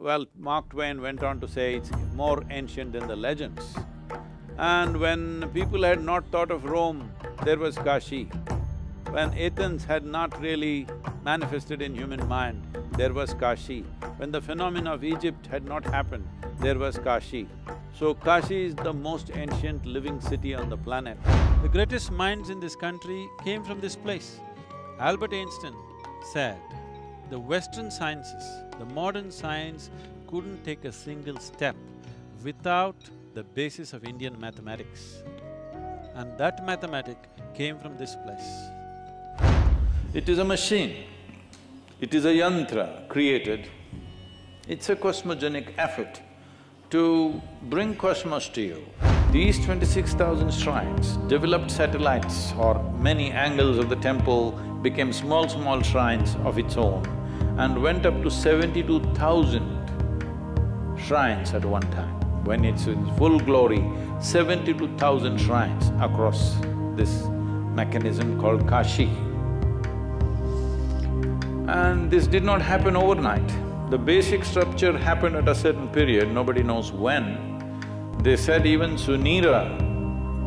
Well, Mark Twain went on to say it's more ancient than the legends. And when people had not thought of Rome, there was Kashi. When Athens had not really manifested in human mind, there was Kashi. When the phenomena of Egypt had not happened, there was Kashi. So Kashi is the most ancient living city on the planet. The greatest minds in this country came from this place. Albert Einstein said, the Western sciences, the modern science couldn't take a single step without the basis of Indian mathematics. And that mathematic came from this place. It is a machine, it is a yantra created. It's a cosmogenic effort to bring cosmos to you. These 26,000 shrines, developed satellites or many angles of the temple became small shrines of its own and went up to 72,000 shrines at one time. When it's in full glory, 72,000 shrines across this mechanism called Kashi. And this did not happen overnight. The basic structure happened at a certain period, nobody knows when. They said even Sunira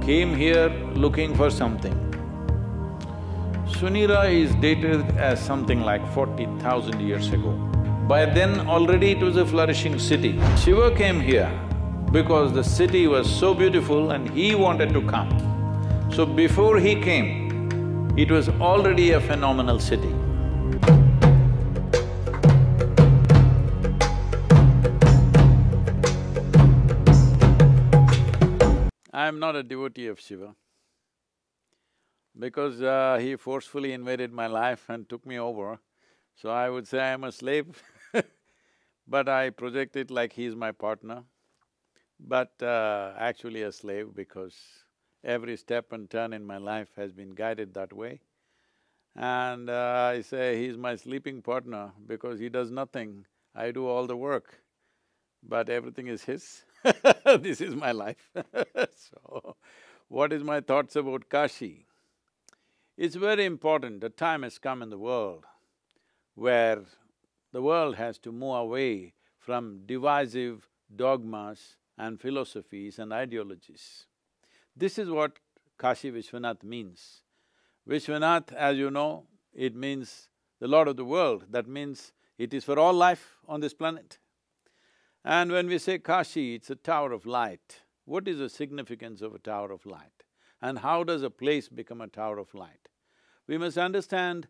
came here looking for something. Sunira is dated as something like 40,000 years ago. By then already it was a flourishing city. Shiva came here because the city was so beautiful and he wanted to come. So before he came, it was already a phenomenal city. I am not a devotee of Shiva because he forcefully invaded my life and took me over. So I would say I am a slave but I project it like he is my partner. But actually a slave because every step and turn in my life has been guided that way. And I say he's my sleeping partner because he does nothing, I do all the work, but everything is his. This is my life. So, what is my thoughts about Kashi? It's very important, the time has come in the world where the world has to move away from divisive dogmas and philosophies and ideologies. This is what Kashi Vishwanath means. Vishwanath, as you know, it means the Lord of the world, that means it is for all life on this planet. And when we say Kashi, it's a tower of light. What is the significance of a tower of light? And how does a place become a tower of light? We must understand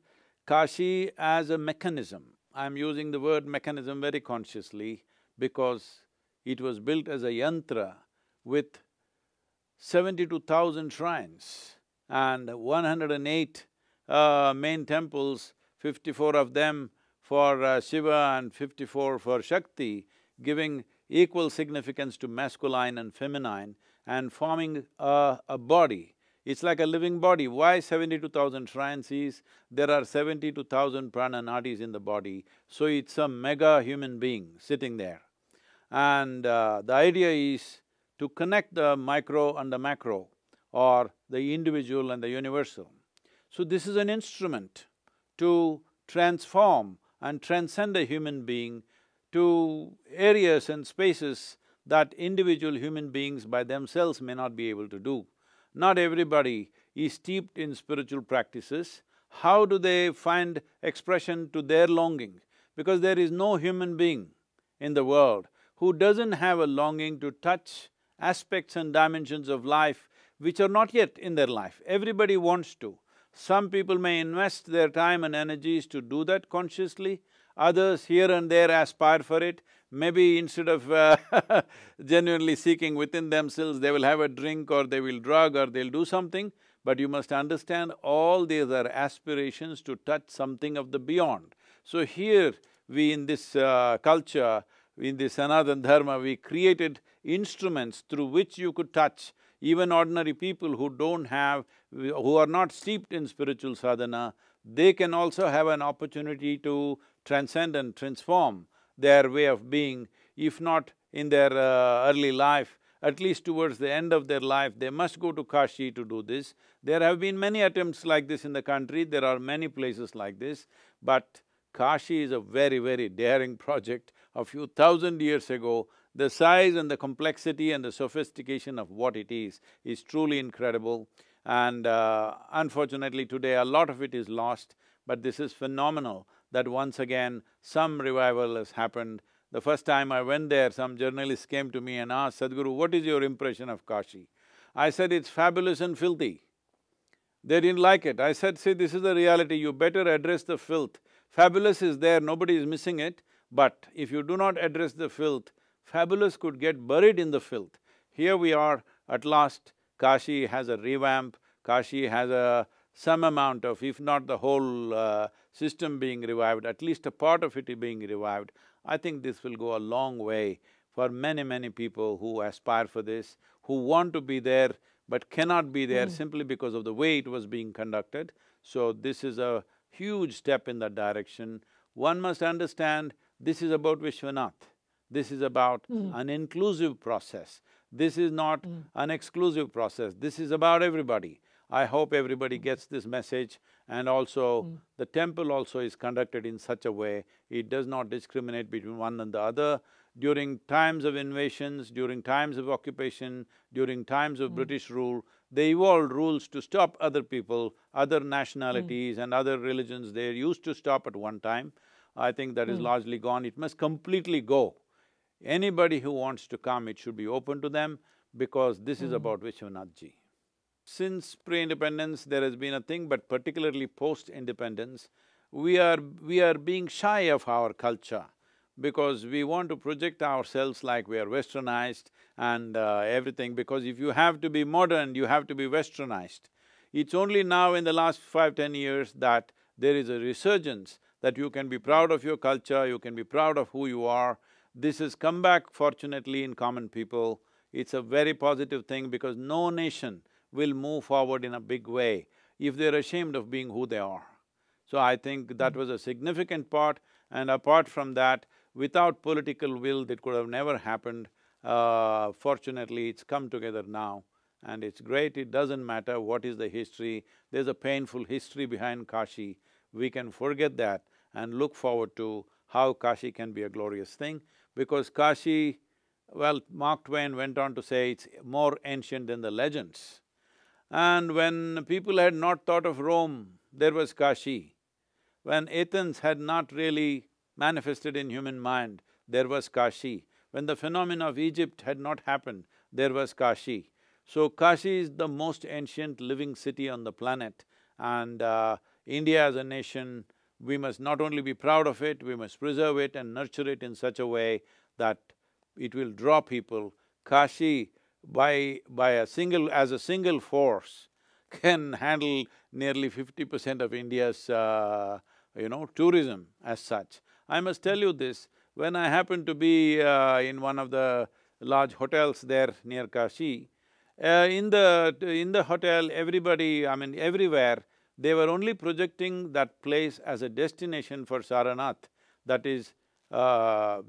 Kashi as a mechanism. I'm using the word mechanism very consciously because it was built as a yantra with 72,000 shrines and 108 main temples, 54 of them for Shiva and 54 for Shakti, giving equal significance to masculine and feminine and forming a body. It's like a living body. Why 72,000 shrines is, there are 72,000 prana nadis in the body, so it's a mega human being sitting there. And the idea is to connect the micro and the macro, or the individual and the universal. So this is an instrument to transform and transcend a human being to areas and spaces that individual human beings by themselves may not be able to do. Not everybody is steeped in spiritual practices. How do they find expression to their longing? Because there is no human being in the world who doesn't have a longing to touch aspects and dimensions of life which are not yet in their life. Everybody wants to. Some people may invest their time and energies to do that consciously, others here and there aspire for it. Maybe instead of genuinely seeking within themselves, they will have a drink or they will drug or they'll do something. But you must understand all these are aspirations to touch something of the beyond. So here we in this culture, in this Sanatana Dharma, we created instruments through which you could touch even ordinary people who don't have… who are not steeped in spiritual sadhana. They can also have an opportunity to transcend and transform their way of being, if not in their early life, at least towards the end of their life, they must go to Kashi to do this. There have been many attempts like this in the country, there are many places like this, but Kashi is a very, very daring project a few thousand years ago, the size and the complexity and the sophistication of what it is truly incredible. And unfortunately today a lot of it is lost, but this is phenomenal that once again some revival has happened. The first time I went there, some journalists came to me and asked, Sadhguru, what is your impression of Kashi? I said, it's fabulous and filthy. They didn't like it. I said, see, this is the reality, you better address the filth. Fabulous is there, nobody is missing it, but if you do not address the filth, fabulous could get buried in the filth. Here we are, at last, Kashi has a revamp, Kashi has some amount of, if not the whole system being revived, at least a part of it being revived. I think this will go a long way for many, many people who aspire for this, who want to be there but cannot be there simply because of the way it was being conducted. So this is a huge step in that direction. One must understand this is about Vishwanath. This is about an inclusive process. This is not an exclusive process. This is about everybody. I hope everybody gets this message, and also the temple also is conducted in such a way, it does not discriminate between one and the other. During times of invasions, during times of occupation, during times of British rule, they evolved rules to stop other people, other nationalities and other religions. They used to stop at one time. I think that is largely gone. It must completely go. Anybody who wants to come, it should be open to them, because this is about Vishwanath Ji. Since pre-independence, there has been a thing, but particularly post-independence, we are being shy of our culture, because we want to project ourselves like we are westernized and everything, because if you have to be modern, you have to be westernized. It's only now in the last 5–10 years that there is a resurgence that you can be proud of your culture, you can be proud of who you are. This has come back fortunately in common people. It's a very positive thing, because no nation will move forward in a big way if they're ashamed of being who they are. So I think that was a significant part, and apart from that, without political will, that could have never happened. Fortunately, it's come together now, and it's great. It doesn't matter what is the history, there's a painful history behind Kashi. We can forget that and look forward to how Kashi can be a glorious thing, because Kashi, well, Mark Twain went on to say it's more ancient than the legends. And when people had not thought of Rome, there was Kashi. When Athens had not really manifested in human mind, there was Kashi. When the phenomena of Egypt had not happened, there was Kashi. So Kashi is the most ancient living city on the planet, and India as a nation, we must not only be proud of it, we must preserve it and nurture it in such a way that it will draw people. Kashi, as a single force, can handle nearly 50% of India's, tourism as such. I must tell you this, when I happened to be in one of the large hotels there near Kashi, in the hotel, everybody, everywhere, they were only projecting that place as a destination for Saranath, that is the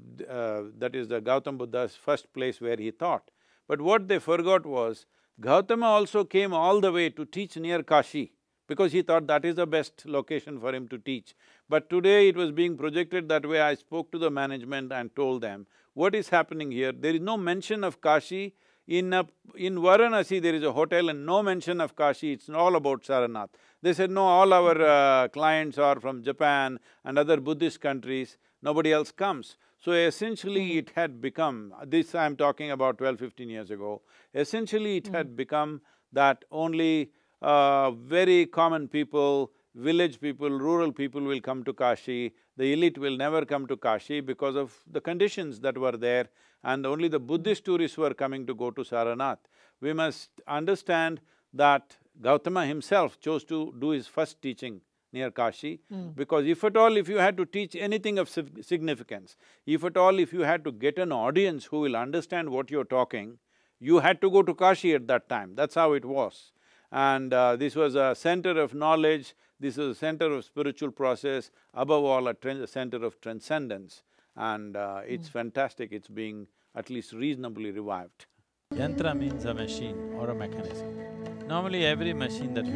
Gautam Buddha's first place where he taught. But what they forgot was, Gautama also came all the way to teach near Kashi, because he thought that is the best location for him to teach. But today it was being projected that way. I spoke to the management and told them, what is happening here? There is no mention of Kashi. In Varanasi there is a hotel and no mention of Kashi, it's all about Saranath. They said, no, all our clients are from Japan and other Buddhist countries, nobody else comes. So essentially it had become, this I'm talking about 12–15 years ago, essentially it had become that only very common people, village people, rural people will come to Kashi, the elite will never come to Kashi because of the conditions that were there, and only the Buddhist tourists were coming to go to Saranath. We must understand that Gautama himself chose to do his first teaching near Kashi, because if at all if you had to teach anything of significance, if at all if you had to get an audience who will understand what you're talking, you had to go to Kashi at that time, that's how it was. And this was a center of knowledge, this was a center of spiritual process, above all a center of transcendence, and it's fantastic, it's being at least reasonably revived. Yantra means a machine or a mechanism. Normally every machine that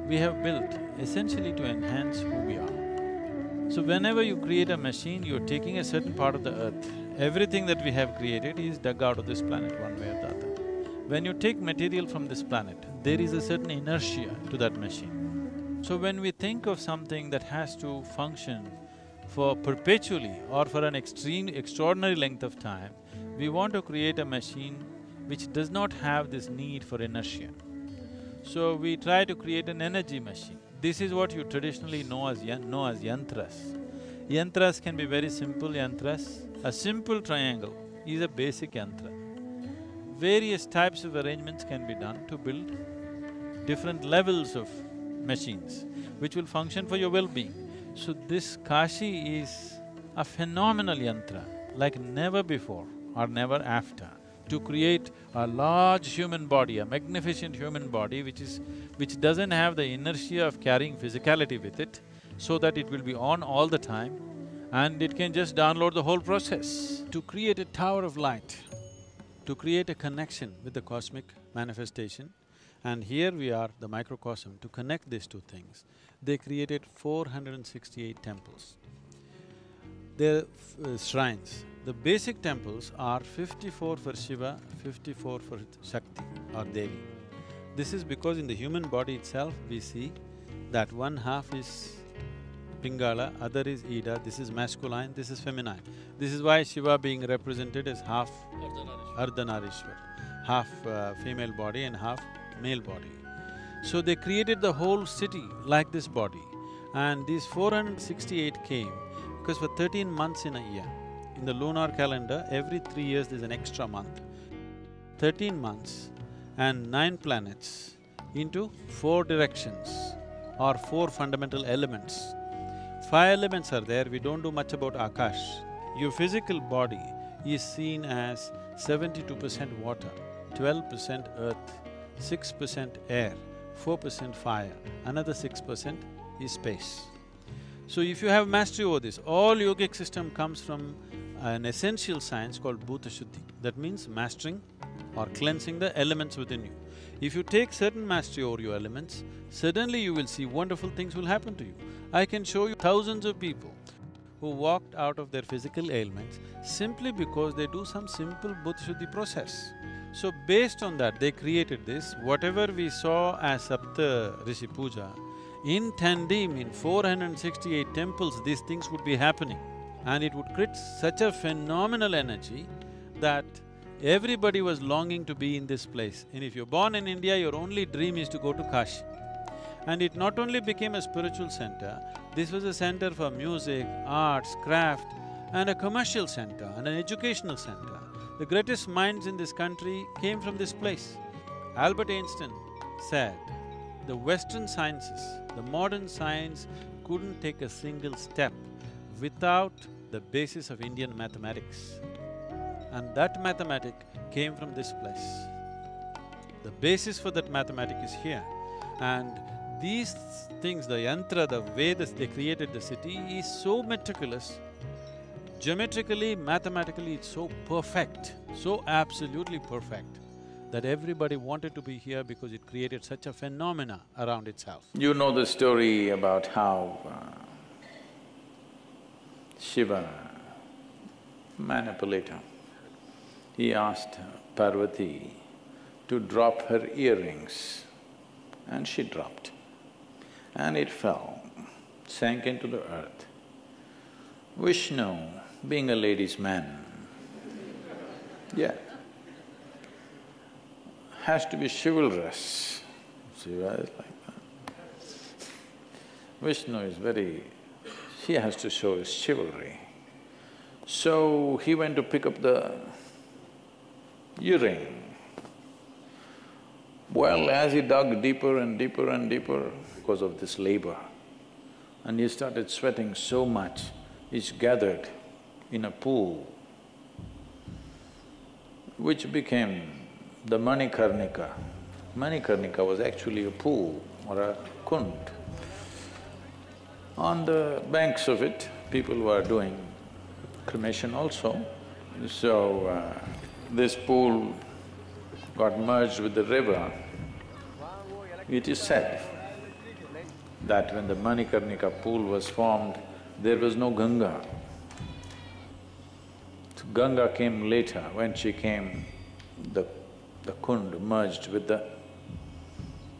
we have built essentially to enhance who we are. So whenever you create a machine, you're taking a certain part of the earth. Everything that we have created is dug out of this planet one way or the other. When you take material from this planet, there is a certain inertia to that machine. So when we think of something that has to function for perpetually or for an extraordinary length of time, we want to create a machine which does not have this need for inertia. So we try to create an energy machine. This is what you traditionally know as yantras. Yantras can be very simple yantras. A simple triangle is a basic yantra. Various types of arrangements can be done to build different levels of machines which will function for your well-being. So this Kashi is a phenomenal yantra like never before or never after, to create a large human body, a magnificent human body which doesn't have the inertia of carrying physicality with it, so that it will be on all the time and it can just download the whole process. To create a tower of light, to create a connection with the cosmic manifestation, and here we are, the microcosm, to connect these two things, they created 468 temples. They're shrines. The basic temples are 54 for Shiva, 54 for Shakti or Devi. This is because in the human body itself, we see that one half is Pingala, other is Ida, this is masculine, this is feminine. This is why Shiva being represented as half Ardhanarishwar, half female body and half male body. So they created the whole city like this body, and these 468 came because for 13 months in a year, in the lunar calendar, every 3 years there's an extra month. 13 months and 9 planets into 4 directions or 4 fundamental elements. 5 elements are there, we don't do much about Akash. Your physical body is seen as 72% water, 12% earth, 6% air, 4% fire, another 6% is space. So if you have mastery over this, all yogic system comes from an essential science called Bhuta Shuddhi. That means mastering or cleansing the elements within you. If you take certain mastery over your elements, suddenly you will see wonderful things will happen to you. I can show you thousands of people who walked out of their physical ailments simply because they do some simple Bhuta Shuddhi process. So based on that, they created this. Whatever we saw as Sapta Rishi Puja, in tandem, in 468 temples, these things would be happening. And it would create such a phenomenal energy that everybody was longing to be in this place. And if you're born in India, your only dream is to go to Kashi. And it not only became a spiritual center, this was a center for music, arts, craft, and a commercial center and an educational center. The greatest minds in this country came from this place. Albert Einstein said, the Western sciences, the modern science couldn't take a single step without the basis of Indian mathematics. And that mathematic came from this place. The basis for that mathematic is here. And these things, the yantra, the way they created the city is so meticulous. Geometrically, mathematically, it's so perfect, so absolutely perfect, that everybody wanted to be here because it created such a phenomena around itself. You know the story about how Shiva, manipulator, he asked Parvati to drop her earrings and she dropped. And it fell, sank into the earth. Vishnu, being a ladies' man, yeah, has to be chivalrous. Shiva is like that. Vishnu is he has to show his chivalry. So he went to pick up the earring. Well, as he dug deeper and deeper and deeper because of this labor, and he started sweating so much, it's gathered in a pool, which became the Manikarnika. Manikarnika was actually a pool or a kund. On the banks of it, people were doing cremation also. So, this pool got merged with the river. It is said that when the Manikarnika pool was formed, there was no Ganga. So Ganga came later. When she came, the Kund merged with the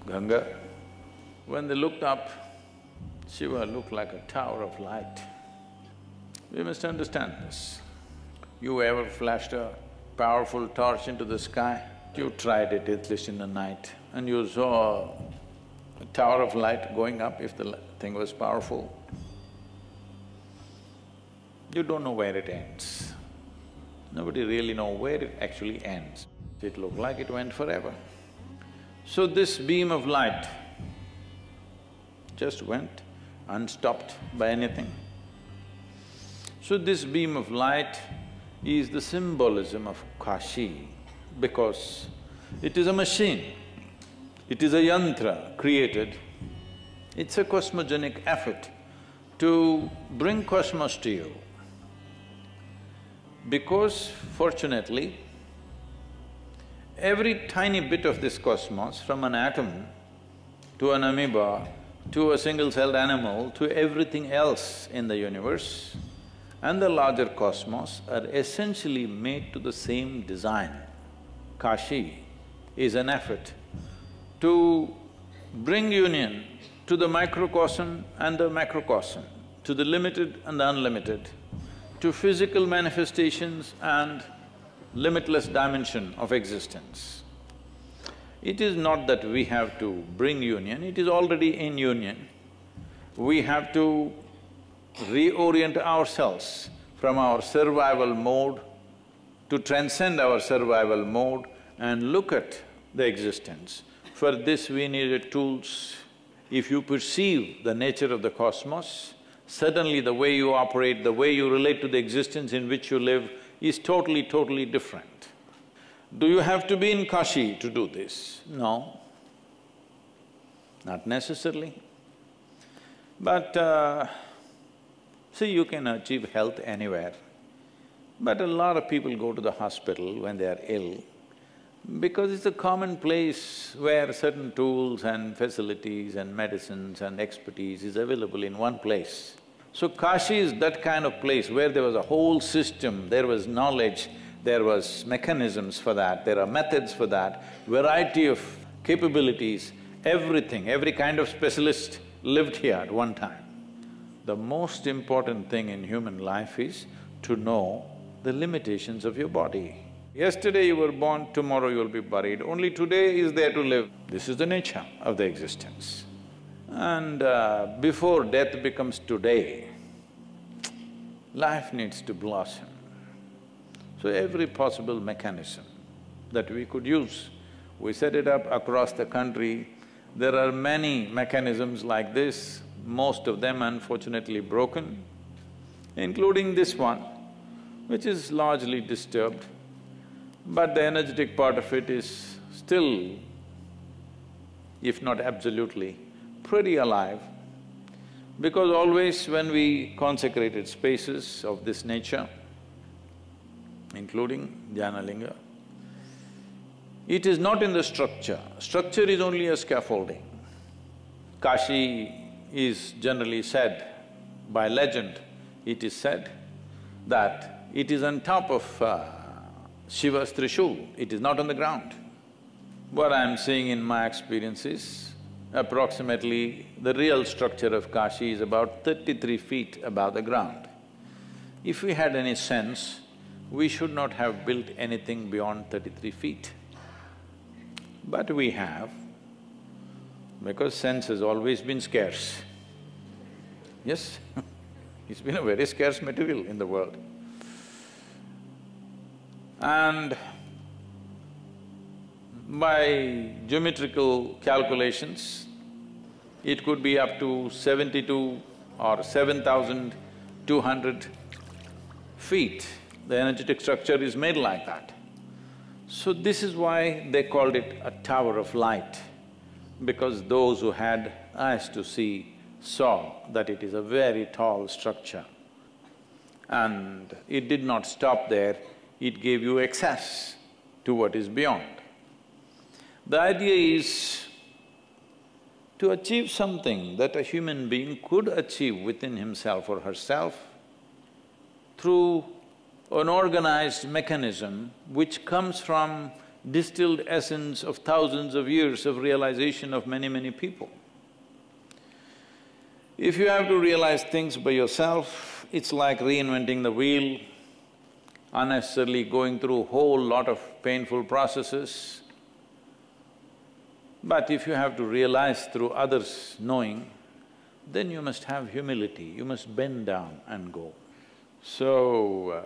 Ganga. When they looked up, Shiva looked like a tower of light. We must understand this. You ever flashed a powerful torch into the sky? You tried it at least in the night and you saw a tower of light going up if the thing was powerful. You don't know where it ends. Nobody really knows where it actually ends. It looked like it went forever. So this beam of light just went unstopped by anything. So this beam of light is the symbolism of Kashi because it is a machine, it is a yantra created. It's a cosmogenic effort to bring cosmos to you. Because fortunately, every tiny bit of this cosmos, from an atom to an amoeba, to a single-celled animal, to everything else in the universe and the larger cosmos are essentially made to the same design. Kashi is an effort to bring union to the microcosm and the macrocosm, to the limited and the unlimited, to physical manifestations and limitless dimension of existence. It is not that we have to bring union, it is already in union. We have to reorient ourselves from our survival mode to transcend our survival mode and look at the existence. For this we needed tools. If you perceive the nature of the cosmos, suddenly the way you operate, the way you relate to the existence in which you live is totally different. Do you have to be in Kashi to do this? No, not necessarily. But see, you can achieve health anywhere. But a lot of people go to the hospital when they are ill because it's a common place where certain tools and facilities and medicines and expertise is available in one place. So Kashi is that kind of place where there was a whole system, there was knowledge, there was mechanisms for that, there are methods for that, variety of capabilities, everything, every kind of specialist lived here at one time. The most important thing in human life is to know the limitations of your body. Yesterday you were born, tomorrow you will be buried, only today is there to live. This is the nature of the existence. And before death becomes today, life needs to blossom. So every possible mechanism that we could use, we set it up across the country. There are many mechanisms like this, most of them unfortunately broken, including this one, which is largely disturbed, but the energetic part of it is still, if not absolutely, pretty alive. Because always when we consecrated spaces of this nature, including Jnanalinga, it is not in the structure. Structure is only a scaffolding. Kashi is generally said, by legend, it is said that it is on top of Shiva's Trishul, it is not on the ground. What I am seeing in my experience is, approximately the real structure of Kashi is about 33 feet above the ground. If we had any sense, we should not have built anything beyond 33 feet. But we have, because sense has always been scarce. Yes, it's been a very scarce material in the world. And by geometrical calculations, it could be up to 72 or 7,200 feet. The energetic structure is made like that. So this is why they called it a tower of light, because those who had eyes to see saw that it is a very tall structure. And it did not stop there, it gave you access to what is beyond. The idea is To achieve something that a human being could achieve within himself or herself through an organized mechanism which comes from distilled essence of thousands of years of realization of many, many people. If you have to realize things by yourself, it's like reinventing the wheel, unnecessarily going through a whole lot of painful processes. But if you have to realize through others' knowing, then you must have humility, you must bend down and go. So,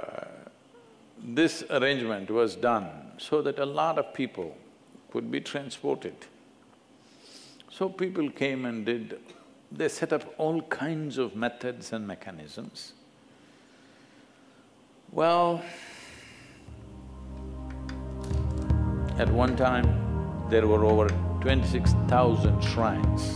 this arrangement was done so that a lot of people could be transported. So people came and they set up all kinds of methods and mechanisms. Well, at one time, there were over 26,000 shrines.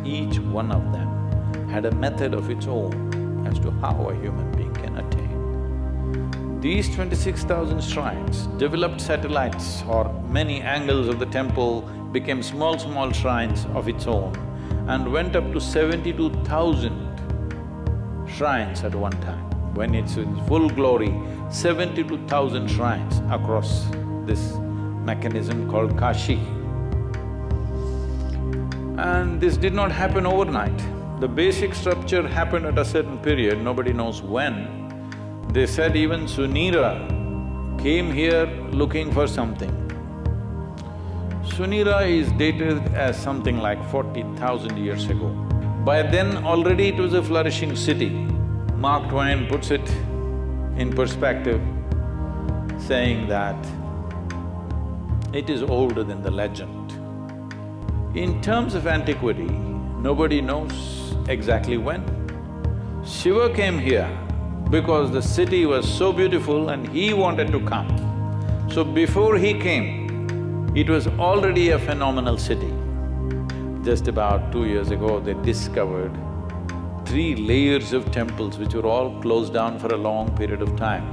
Each one of them had a method of its own as to how a human being can attain. These 26,000 shrines developed satellites or many angles of the temple became small shrines of its own and went up to 72,000 shrines at one time. When it's in full glory, 72,000 shrines across this mechanism called Kashi. And this did not happen overnight. The basic structure happened at a certain period, nobody knows when. They said even Sunira came here looking for something. Sunira is dated as something like 40,000 years ago. By then already it was a flourishing city. Mark Twain puts it in perspective, saying that it is older than the legend. In terms of antiquity, nobody knows exactly when. Shiva came here because the city was so beautiful and he wanted to come. So before he came, it was already a phenomenal city. Just about 2 years ago, they discovered 3 layers of temples which were all closed down for a long period of time.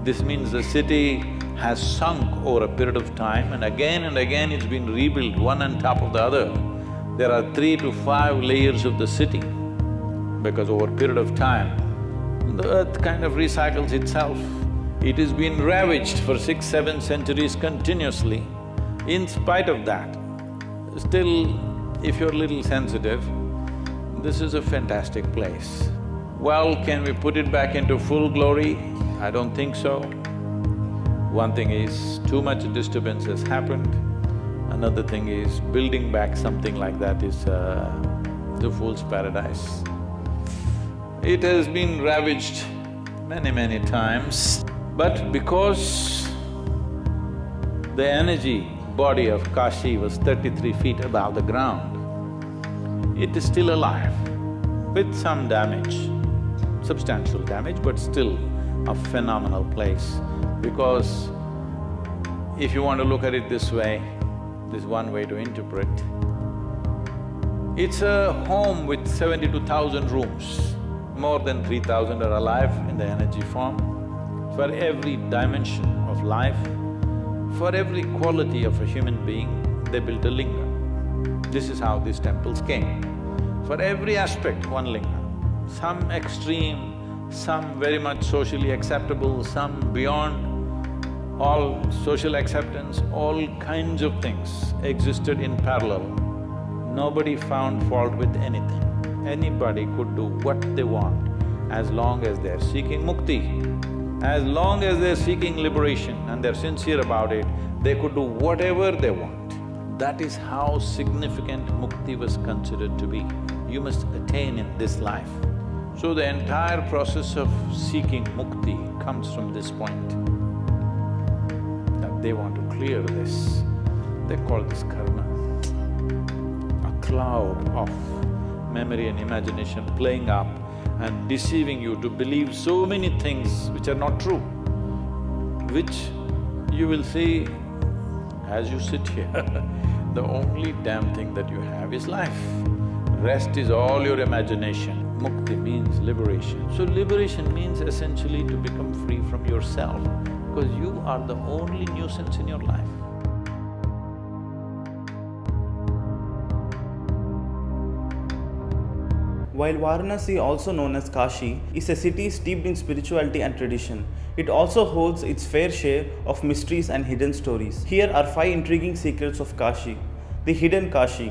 This means the city has sunk over a period of time and again it's been rebuilt one on top of the other. There are 3 to 5 layers of the city because over a period of time, the earth kind of recycles itself. It has been ravaged for 6-7 centuries continuously. In spite of that, still, if you're a little sensitive, this is a fantastic place. Well, can we put it back into full glory? I don't think so. One thing is, too much disturbance has happened. Another thing is, building back something like that is the fool's paradise. It has been ravaged many times, but because the energy body of Kashi was 33 feet above the ground, it is still alive with some damage, substantial damage, but still a phenomenal place. Because if you want to look at it this way, there's one way to interpret. It's a home with 72,000 rooms. More than 3,000 are alive in the energy form. For every dimension of life, for every quality of a human being, they built a linga. This is how these temples came. For every aspect, one linga. Some extreme, some very much socially acceptable, some beyond all social acceptance, all kinds of things existed in parallel. Nobody found fault with anything. Anybody could do what they want as long as they're seeking mukti. As long as they're seeking liberation and they're sincere about it, they could do whatever they want. That is how significant mukti was considered to be. You must attain in this life. So the entire process of seeking mukti comes from this point. They want to clear this, they call this karma. A cloud of memory and imagination playing up and deceiving you to believe so many things which are not true, which you will see as you sit here. The only damn thing that you have is life. Rest is all your imagination. Mukti means liberation. So liberation means essentially to become free from yourself, because you are the only nuisance in your life. While Varanasi, also known as Kashi, is a city steeped in spirituality and tradition, it also holds its fair share of mysteries and hidden stories. Here are 5 intriguing secrets of Kashi. The hidden Kashi.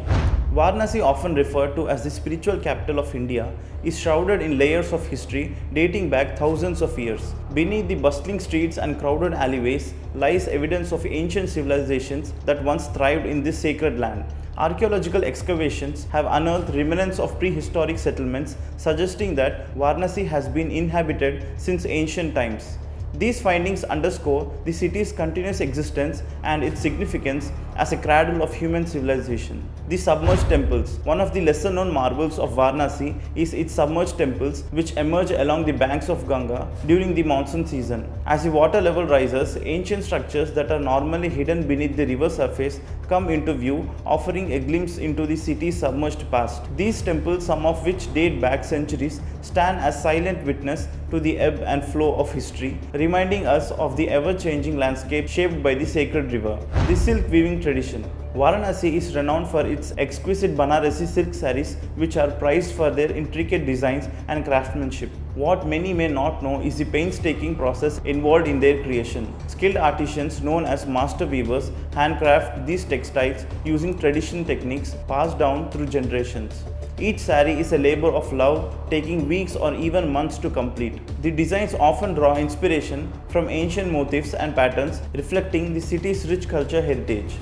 Varanasi, often referred to as the spiritual capital of India, is shrouded in layers of history dating back thousands of years. Beneath the bustling streets and crowded alleyways lies evidence of ancient civilizations that once thrived in this sacred land. Archaeological excavations have unearthed remnants of prehistoric settlements, suggesting that Varanasi has been inhabited since ancient times. These findings underscore the city's continuous existence and its significance as a cradle of human civilization. The submerged temples. One of the lesser known marvels of Varanasi is its submerged temples, which emerge along the banks of Ganga during the monsoon season. As the water level rises, ancient structures that are normally hidden beneath the river surface come into view, offering a glimpse into the city's submerged past. These temples, some of which date back centuries, stand as silent witness to the ebb and flow of history, reminding us of the ever-changing landscape shaped by the sacred river. The silk weaving tradition. Varanasi is renowned for its exquisite Banarasi silk saris, which are prized for their intricate designs and craftsmanship. What many may not know is the painstaking process involved in their creation. Skilled artisans known as master weavers handcraft these textiles using traditional techniques passed down through generations. Each sari is a labor of love, taking weeks or even months to complete. The designs often draw inspiration from ancient motifs and patterns, reflecting the city's rich culture heritage.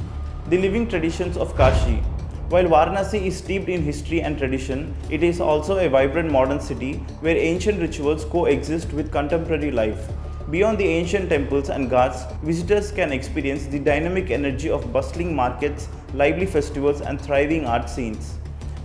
The living traditions of Kashi. While Varanasi is steeped in history and tradition, it is also a vibrant modern city where ancient rituals coexist with contemporary life. Beyond the ancient temples and ghats, visitors can experience the dynamic energy of bustling markets, lively festivals, and thriving art scenes.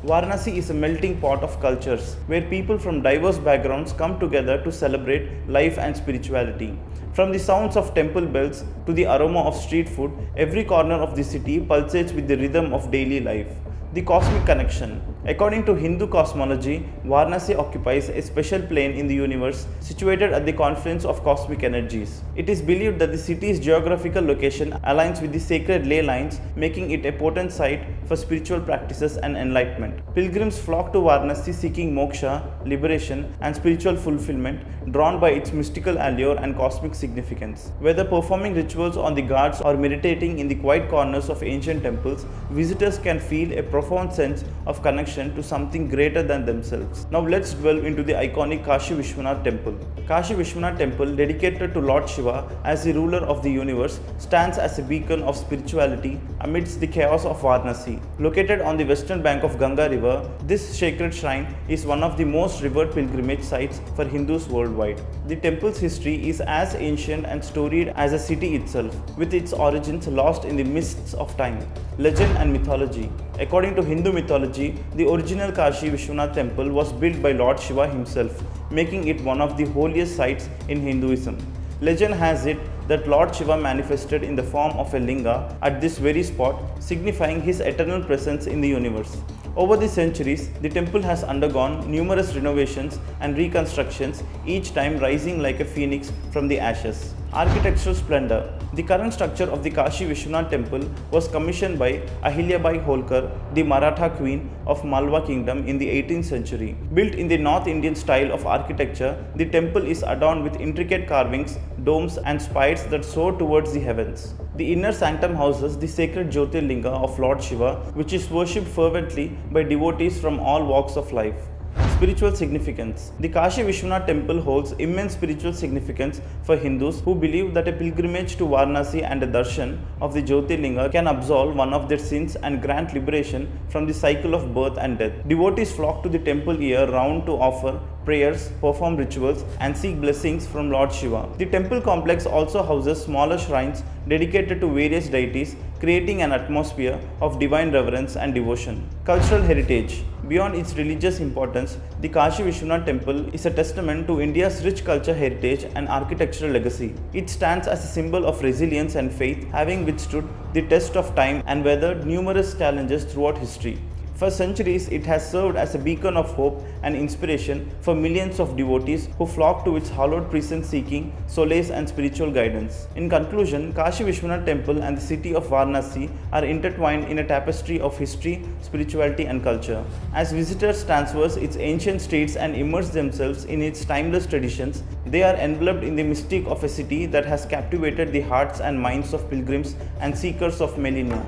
Varanasi is a melting pot of cultures where people from diverse backgrounds come together to celebrate life and spirituality. From the sounds of temple bells to the aroma of street food, every corner of the city pulsates with the rhythm of daily life. The cosmic connection. According to Hindu cosmology, Varanasi occupies a special plane in the universe situated at the confluence of cosmic energies. It is believed that the city's geographical location aligns with the sacred ley lines, making it a potent site for spiritual practices and enlightenment. Pilgrims flock to Varanasi seeking moksha, liberation, and spiritual fulfillment, drawn by its mystical allure and cosmic significance. Whether performing rituals on the ghats or meditating in the quiet corners of ancient temples, visitors can feel a profound sense of connection to something greater than themselves. Now let's delve into the iconic Kashi Vishwanath temple. Kashi Vishwanath temple, dedicated to Lord Shiva as the ruler of the universe, stands as a beacon of spirituality amidst the chaos of Varanasi. Located on the western bank of Ganga river, this sacred shrine is one of the most revered pilgrimage sites for Hindus worldwide. The temple's history is as ancient and storied as the city itself, with its origins lost in the mists of time. Legend and mythology. According to Hindu mythology, the original Kashi Vishwanath temple was built by Lord Shiva himself, making it one of the holiest sites in Hinduism. Legend has it that Lord Shiva manifested in the form of a linga at this very spot, signifying his eternal presence in the universe. Over the centuries, the temple has undergone numerous renovations and reconstructions, each time rising like a phoenix from the ashes. Architectural splendor. The current structure of the Kashi Vishwanath temple was commissioned by Ahilyabai Holkar, the Maratha queen of Malwa kingdom in the 18th century. Built in the North Indian style of architecture, the temple is adorned with intricate carvings, domes, and spires that soar towards the heavens. The inner sanctum houses the sacred Jyotirlinga of Lord Shiva, which is worshipped fervently by devotees from all walks of life. Spiritual significance. The Kashi Vishwanath temple holds immense spiritual significance for Hindus who believe that a pilgrimage to Varanasi and a darshan of the Jyotirlinga can absolve one of their sins and grant liberation from the cycle of birth and death. Devotees flock to the temple year round to offer prayers, perform rituals, and seek blessings from Lord Shiva. The temple complex also houses smaller shrines dedicated to various deities, creating an atmosphere of divine reverence and devotion. Cultural heritage. Beyond its religious importance, the Kashi Vishwanath temple is a testament to India's rich culture heritage and architectural legacy. It stands as a symbol of resilience and faith, having withstood the test of time and weathered numerous challenges throughout history. For centuries, it has served as a beacon of hope and inspiration for millions of devotees who flock to its hallowed precincts seeking solace and spiritual guidance. In conclusion, Kashi Vishwanath Temple and the city of Varanasi are intertwined in a tapestry of history, spirituality and culture. As visitors transverse its ancient streets and immerse themselves in its timeless traditions, they are enveloped in the mystique of a city that has captivated the hearts and minds of pilgrims and seekers of millennia.